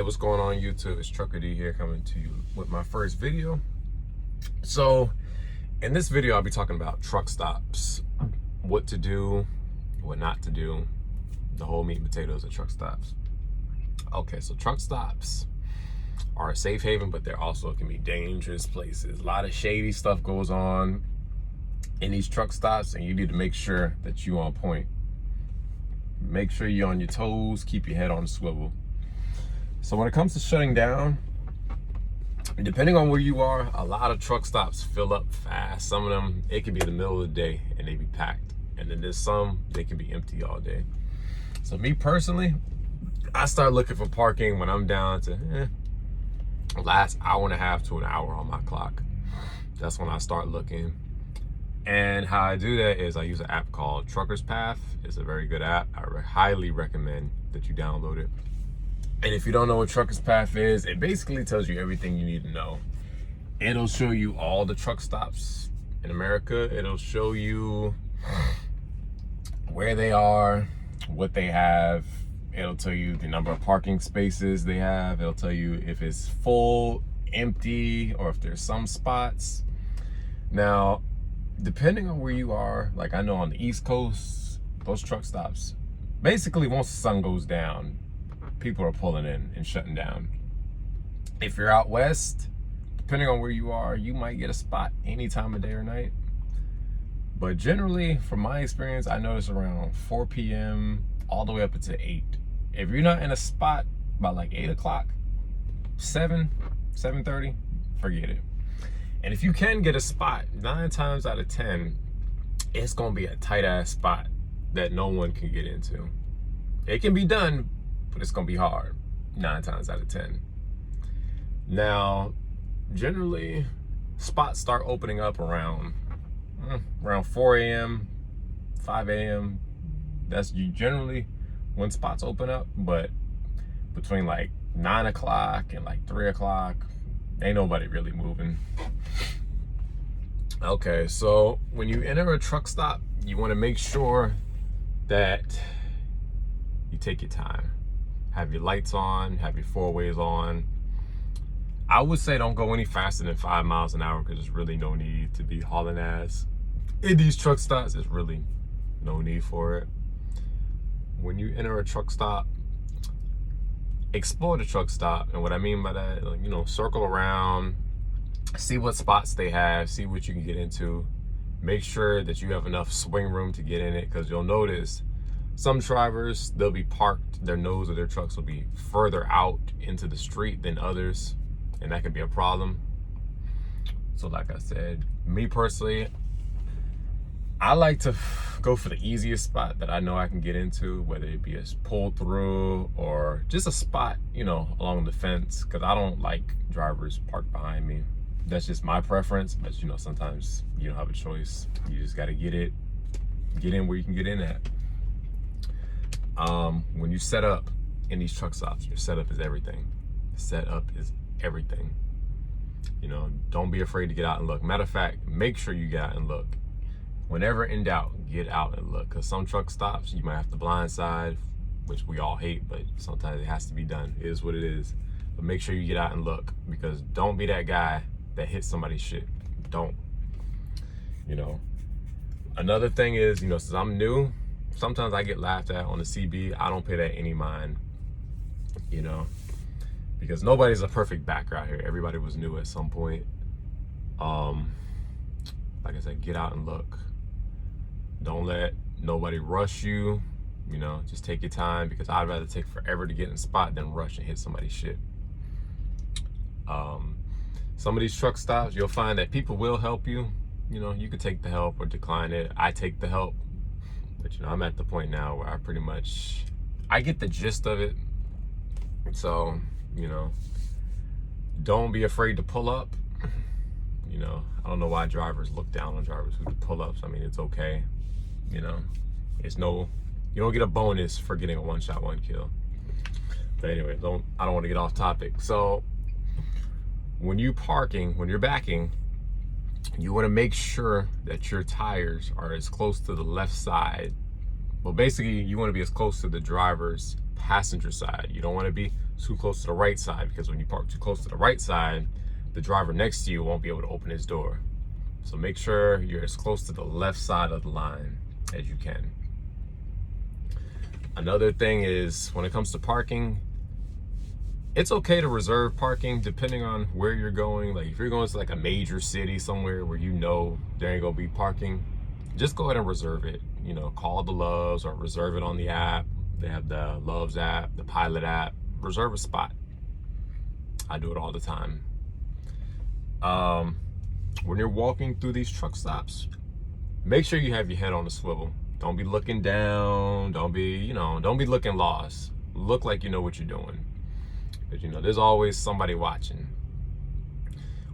what's going on YouTube? It's Trucker D here coming to you with my first video. So in this video, I'll be talking about truck stops, what to do, what not to do, the whole meat and potatoes of truck stops. Okay, so truck stops are a safe haven, but they also can be dangerous places. A lot of shady stuff goes on in these truck stops, and you need to make sure that you're on point. Make sure you're on your toes, keep your head on the swivel. So when it comes to shutting down, depending on where you are, a lot of truck stops fill up fast. Some of them, it can be the middle of the day and they be packed. And then there's some, they can be empty all day. So me personally, I start looking for parking when I'm down to last hour and a half to an hour on my clock. That's when I start looking. And how I do that is I use an app called Trucker's Path. It's a very good app. I highly recommend that you download it. And if you don't know what Trucker's Path is, it basically tells you everything you need to know. It'll show you all the truck stops in America. It'll show you where they are, what they have. It'll tell you the number of parking spaces they have. It'll tell you if it's full, empty, or if there's some spots. Now, depending on where you are, like I know on the East Coast, those truck stops, basically once the sun goes down, people are pulling in and shutting down. If you're out west, depending on where you are, you might get a spot any time of day or night. But generally, from my experience, I notice around 4 p.m. all the way up until 8. If you're not in a spot by like 8 o'clock, 7:30, forget it. And if you can get a spot, 9 times out of 10, it's gonna be a tight ass spot that no one can get into. It can be done, but it's gonna be hard 9 times out of 10. Now, generally, spots start opening up around 4 a.m., 5 a.m. That's generally when spots open up, but between like 9 o'clock and like 3 o'clock, ain't nobody really moving. Okay, so when you enter a truck stop, you wanna make sure that you take your time. Have your lights on, have your four-ways on. I would say don't go any faster than 5 miles an hour because there's really no need to be hauling ass. In these truck stops, there's really no need for it. When you enter a truck stop, explore the truck stop. And what I mean by that, like, circle around, see what spots they have, see what you can get into. Make sure that you have enough swing room to get in it, because you'll notice some drivers, they'll be parked, their nose of their trucks will be further out into the street than others, and that could be a problem. So like I said, me personally, I like to go for the easiest spot that I know I can get into, whether it be a pull through or just a spot, along the fence, because I don't like drivers parked behind me. That's just my preference, but sometimes you don't have a choice. You just gotta get in where you can get in at. When you set up in these truck stops, your setup is everything. Setup is everything. Don't be afraid to get out and look. Matter of fact, make sure you get out and look. Whenever in doubt, get out and look. Because some truck stops, you might have to blindside, which we all hate, but sometimes it has to be done. It is what it is. But make sure you get out and look, because don't be that guy that hits somebody's shit. Don't. Another thing is, since I'm new, sometimes I get laughed at on the CB. I don't pay that any mind, because nobody's a perfect backer out here. Everybody was new at some point. Like I said, get out and look. Don't let nobody rush you. Just take your time, because I'd rather take forever to get in a spot than rush and hit somebody's shit. Some of these truck stops, you'll find that people will help you. You could take the help or decline it. I take the help. But I'm at the point now where I get the gist of it. So, don't be afraid to pull up. I don't know why drivers look down on drivers who do pull-ups. I mean, it's okay. It's you don't get a bonus for getting a one-shot, one kill. But anyway, I don't want to get off topic. So when you're backing, you want to make sure that your tires are as close to the left side. Well, basically, you want to be as close to the driver's passenger side. You don't want to be too close to the right side, because when you park too close to the right side, the driver next to you won't be able to open his door. So make sure you're as close to the left side of the line as you can. Another thing is, when it comes to parking, it's okay to reserve parking depending on where you're going. Like if you're going to like a major city somewhere where you know there ain't gonna be parking, just go ahead and reserve it. You know, call the Loves or reserve it on the app. They have the Loves app, the Pilot app. Reserve a spot. I do it all the time. When you're walking through these truck stops, make sure you have your head on the swivel. Don't be looking down. Don't be looking lost. Look like you know what you're doing. Because, you know, there's always somebody watching.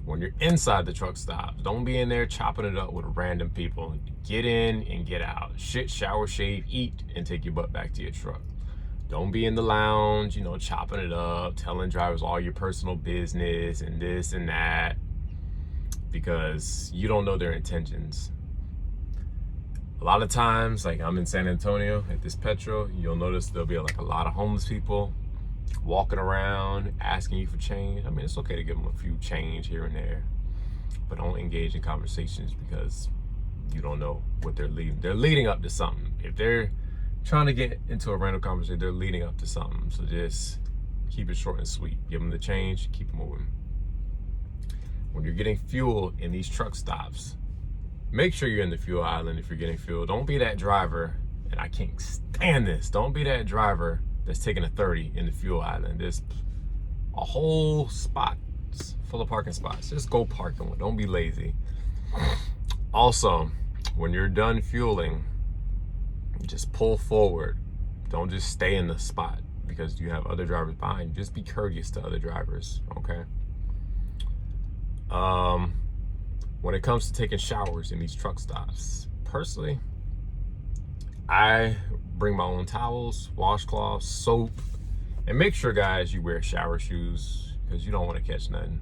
When you're inside the truck stop, don't be in there chopping it up with random people. Get in and get out. Shit, shower, shave, eat, and take your butt back to your truck. Don't be in the lounge, you know, chopping it up, telling drivers all your personal business and this and that, because you don't know their intentions. A lot of times, like I'm in San Antonio at this Petro, you'll notice there'll be like a lot of homeless people walking around asking you for change. I mean, it's okay to give them a few change here and there, but don't engage in conversations because you don't know what they're leading. They're leading up to something. If they're trying to get into a random conversation, they're leading up to something. So just keep it short and sweet. Give them the change, keep it moving. When you're getting fuel in these truck stops, make sure you're in the fuel island if you're getting fuel. Don't be that driver, and I can't stand this, don't be that driver that's taking a 30 in the fuel island. There's a whole spot full of parking spots. Just go park in one. Don't be lazy. Also, when you're done fueling, just pull forward. Don't just stay in the spot because you have other drivers behind you. Just be courteous to other drivers, okay? When it comes to taking showers in these truck stops, personally, I bring my own towels, washcloths, soap, and make sure, guys, you wear shower shoes because you don't want to catch nothing.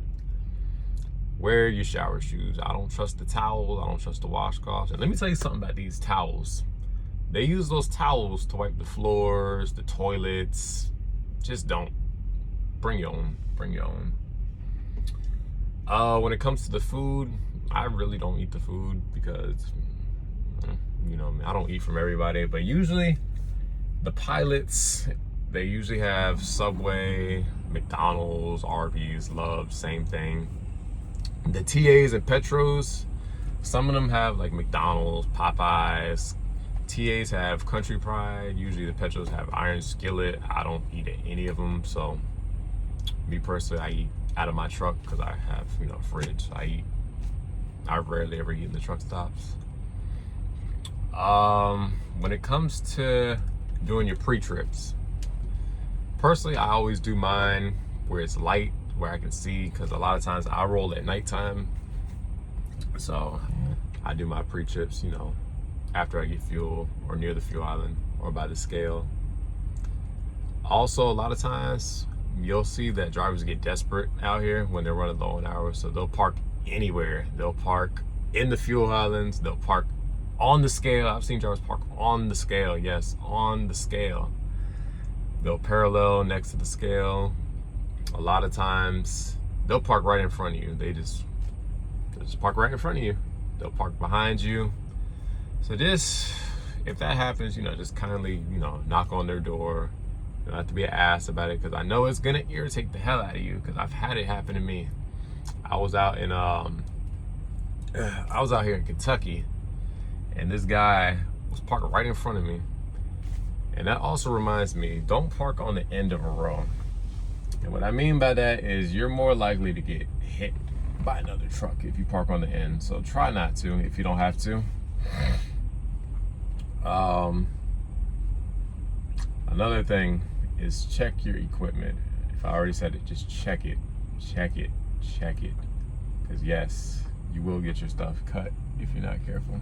Wear your shower shoes. I don't trust the towels. I don't trust the washcloths. And let me tell you something about these towels. They use those towels to wipe the floors, the toilets. Just don't. Bring your own. Bring your own. When it comes to the food, I really don't eat the food because, you know, I don't eat from everybody. But usually, the pilots, they usually have Subway, McDonald's, Arby's, Love's, same thing. The TAs and Petros, some of them have like McDonald's, Popeyes. TAs have Country Pride. Usually the Petros have Iron Skillet. I don't eat at any of them. So me personally, I eat out of my truck because I have, you know, fridge. I rarely ever eat in the truck stops. When it comes to doing your pre-trips, personally, I always do mine where it's light, where I can see, because a lot of times I roll at nighttime. So I do my pre-trips, you know, after I get fuel or near the fuel island or by the scale. Also, a lot of times you'll see that drivers get desperate out here when they're running low on hours. So they'll park anywhere. They'll park in the fuel islands. They'll park on the scale. I've seen drivers park on the scale. Yes, on the scale. They'll parallel next to the scale. A lot of times they'll park right in front of you. They'll just park right in front of you. They'll park behind you. So just, if that happens, you know, just kindly, you know, knock on their door. You don't have to be an ass about it, because I know it's gonna irritate the hell out of you, because I've had it happen to me. I was out here in Kentucky, and this guy was parked right in front of me. And that also reminds me, don't park on the end of a row. And what I mean by that is you're more likely to get hit by another truck if you park on the end. So try not to if you don't have to. Another thing is check your equipment. If I already said it, just check it. Check it. Check it. Because yes, you will get your stuff cut if you're not careful.